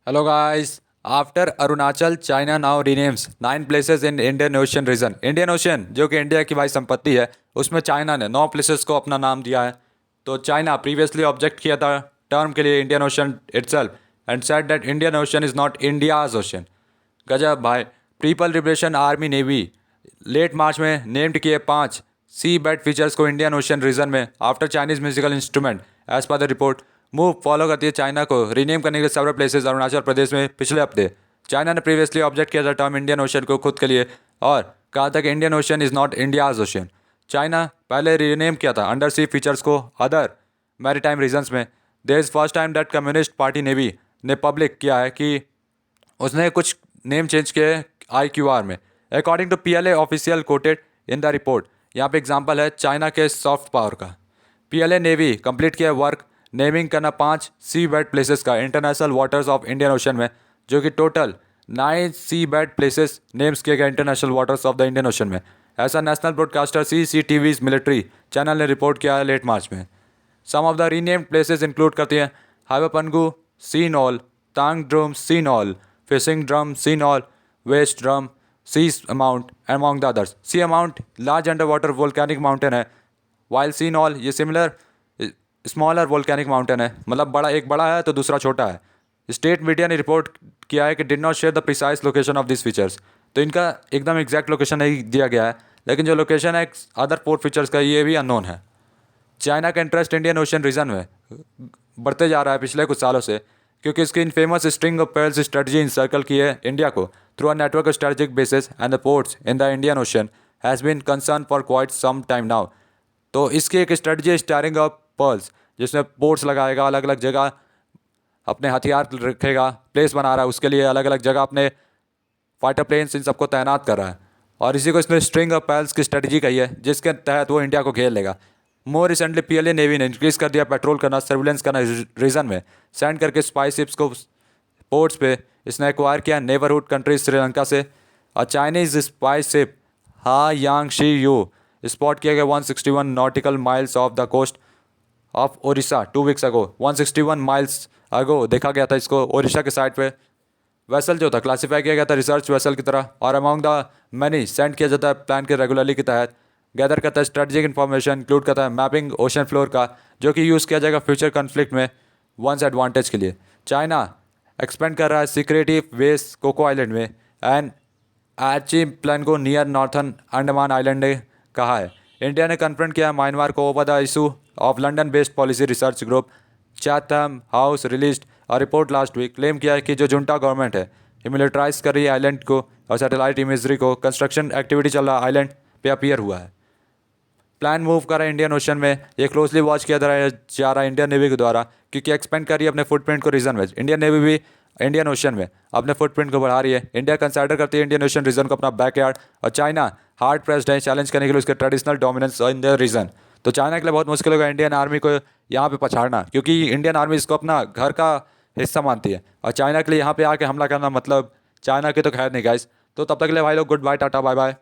Hello guys. After Arunachal, China now renames 9 places in Indian Ocean region. Indian Ocean जो कि India की भाई संपत्ति है, उसमें चाइना ने 9 places को अपना नाम दिया है. तो चाइना प्रीवियसली ऑब्जेक्ट किया था टर्म के लिए Indian Ocean itself and said that Indian Ocean is not India's ocean. गजब भाई. People liberation army navy late March में नेम्ड किए 5 सी बेड फीचर्स को इंडियन ओशन रीजन में after Chinese musical instrument. As per the report, move follow करती है China को rename करने के लिए सेवरल प्लेसेस अरुणाचल प्रदेश में पिछले हफ्ते. चाइना ने प्रीवियसली ऑब्जेक्ट किया था टर्म इंडियन ओशन को खुद के लिए और कहा था कि Indian Ocean is not India's ocean. China पहले रीनेम किया था अंडर सी फीचर्स को अदर मैरीटाइम रीजन्स में. There is first time that communist party navy ने पब्लिक किया है कि उसने कुछ नेम चेंज किए IQR में. According to PLA official quoted in the report. यहाँ पे एग्जांपल है चाइना के सॉफ्ट पावर का. PLA नेवी कंप्लीट किया वर्क नेमिंग करना 5 सी बेड प्लेसेस का international waters of Indian ocean में, जो कि total 9 sea bed places names किए गए international waters of the Indian ocean में. ऐसा national broadcaster CCTV's military channel ने रिपोर्ट किया है लेट मार्च में. Some of the renamed places include करती हैं हाइवापनगू sea knoll, Tang drum sea knoll, fishing drum sea knoll, west drum seamount among the others. Seamount large under water volcanic mountain है, while सी knoll ये similar smaller volcanic mountain है. मतलब बड़ा एक बड़ा है तो दूसरा छोटा है. स्टेट मीडिया ने रिपोर्ट किया है कि did not share the precise location of this features. तो इनका एकदम एग्जैक्ट लोकेशन नहीं दिया गया है, लेकिन जो लोकेशन है अदर 4 फीचर्स का ये भी अननोन है. चाइना का इंटरेस्ट इंडियन ओशन रीजन में बढ़ते जा रहा है पिछले कुछ सालों से, क्योंकि इसकी famous string of pearls strategy encircle की है इंडिया को through a network of strategic bases and the ports in the Indian ocean has been concern for quite some time now. तो इसकी एक स्ट्रेटजी स्टारिंग ऑफ पर्ल्स जिसमें ports लगाएगा, अलग अलग जगह अपने हथियार रखेगा, प्लेस बना रहा है उसके लिए, अलग अलग जगह अपने फाइटर प्लेन्स इन सबको तैनात कर रहा है. और इसी को इसने स्ट्रिंग ऑफ पेर्ल्स की स्ट्रेटजी कही है, जिसके तहत वो इंडिया को घेर लेगा. मोर रिसेंटली PLA नेवी ने इंक्रीज कर दिया पेट्रोल करना, सर्विलेंस करना रीजन में सेंड करके स्पाई शिप्स को पोर्ट्स पे. इसने एक्वायर किया नेबरहुड कंट्री श्रीलंका से. और चाइनीज स्पाई शिप हा यांग शी यू स्पॉट किया गया 161 nautical miles off the coast of Odisha 2 weeks ago. 161 miles ago देखा गया था इसको ओडिशा के साइड पे. वेसल जो था क्लासीफाई किया गया था रिसर्च वेसल की तरह, और अमॉन्ग द मैनी सेंड किया जाता है प्लान के रेगुलरली के तहत. गैदर करता है स्ट्रेटजिक इन्फॉर्मेशन, इंक्लूड करता है मैपिंग ओशन फ्लोर का, जो कि यूज़ किया जाएगा फ्यूचर कन्फ्लिक्ट में वंस एडवांटेज के लिए. चाइना एक्सपेंड कर रहा है सिक्रेटिव वेस्ट कोको आइलैंड में एंड आर्ची प्लान को नियर नॉर्थन अंडमान आइलैंड ने कहा है. इंडिया ने कन्फ्रंट किया म्यांमार को over the issue of London based policy research group. Chatham house released और रिपोर्ट लास्ट वीक क्लेम किया है कि जो जुंटा गवर्नमेंट है ये मिलिटराइज कर रही है आइलैंड को और सैटेलाइट इमेजरी को. कंस्ट्रक्शन एक्टिविटी चल रहा है आइलैंड पे अपीयर हुआ है. प्लान मूव कर रहा है इंडियन ओशन में. ये क्लोजली वॉच किया जा रहा है इंडियन नेवी के द्वारा, क्योंकि एक्सपेंड कर रही है अपने फुटप्रिंट को रीजन में. इंडियन नेवी भी इंडियन ओशन में अपने फुटप्रिंट को बढ़ा रही है. इंडिया कंसिडर करती है इंडियन ओशन रीजन को अपना बैकयार्ड, और चाइना हार्ड प्रेस्ड है चैलेंज करने के लिए उसके traditional dominance in the region. तो चाइना के लिए बहुत मुश्किल होगा इंडियन आर्मी को यहाँ पे पछाड़ना, क्योंकि इंडियन आर्मी इसको अपना घर का हिस्सा मानती है. और चाइना के लिए यहाँ पे आके हमला करना मतलब चाइना के तो खैर नहीं गाइस. तो तब तक के लिए भाई लोग good bye, tata bye bye.